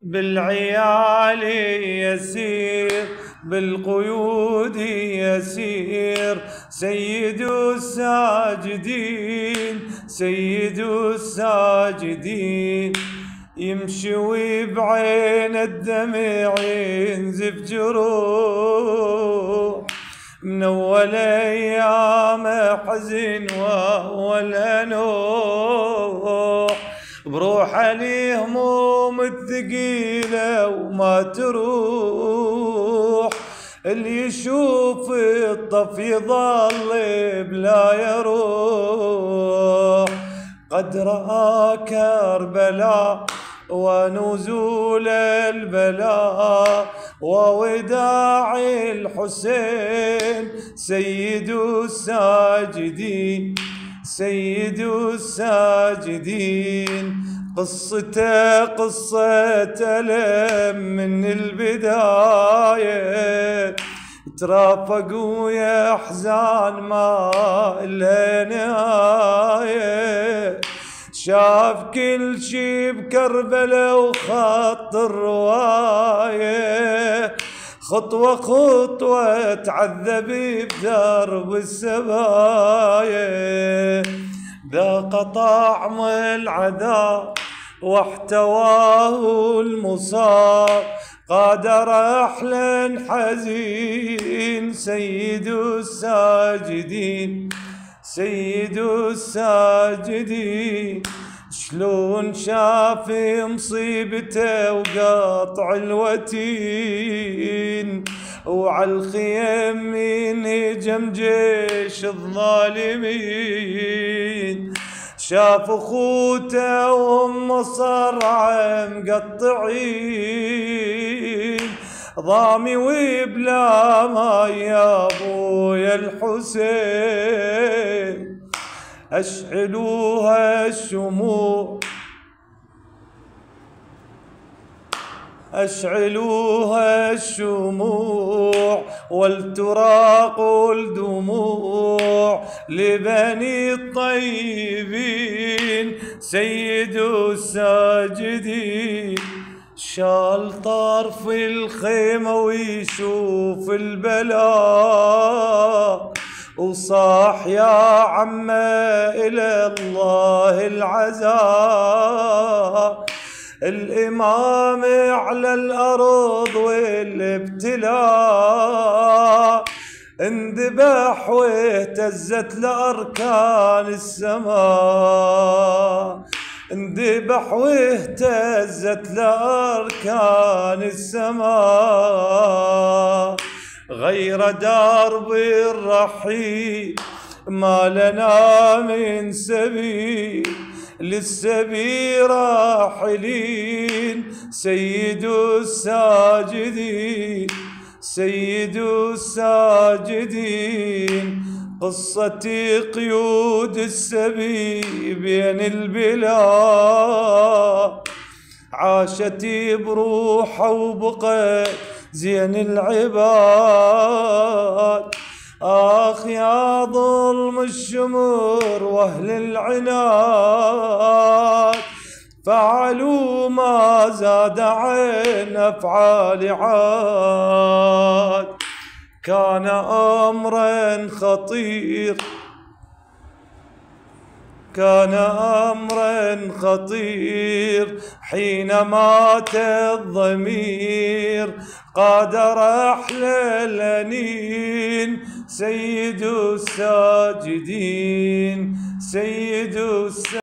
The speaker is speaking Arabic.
بالعيال يسير بالقيود يسير سيد الساجدين سيد الساجدين يمشي بعين الدمع ينزف جروح من أول أيام حزن وأول نوح بروح عليه هموم الثقيلة وما تروح اللي يشوف الطف يظل بلا يروح قد رأى كربلاء ونزول البلاء ووداع الحسين سيد الساجدين سيد الساجدين قصته قصة ألم من البداية ترافقوا يا أحزان ما إلا نهاية شاف كل شي بكربلاء وخط الرواية خطوة خطوة تعذب بدرب السبايا ذاق طعم العذاب واحتواه المصاب قادر أحلى حزين سيد الساجدين سيد الساجدين شلون شاف مصيبته وقاطع الوتين وعلى الخيم من هجم جيش الظالمين شاف اخوته وام صرعه مقطعين ضامي وبلا ما يا ابويا الحسين أشعلوها الشموع أشعلوها الشموع ولتراق الدموع لبني الطيبين سيد الساجدين شال طرف الخيمة ويشوف البلاء وصاح يا عمه إلى الله العزاء الإمام على الأرض والابتلاء انذبح واهتزت لأركان السماء انذبح واهتزت لأركان السماء غير درب الرحيل ما لنا من سبيل للسبيل راحلين سيد الساجدين سيد الساجدين قصة قيود السبي بين البلاد عاشت بروحه وبقت زين العباد آخ يا ظلم الشمر واهل العناد فعلوا ما زاد عن افعال عاد كان امرا خطير كان أمرا خطير حين مات الضمير قادر أحلى الأنين سيد الساجدين سيد الساجدين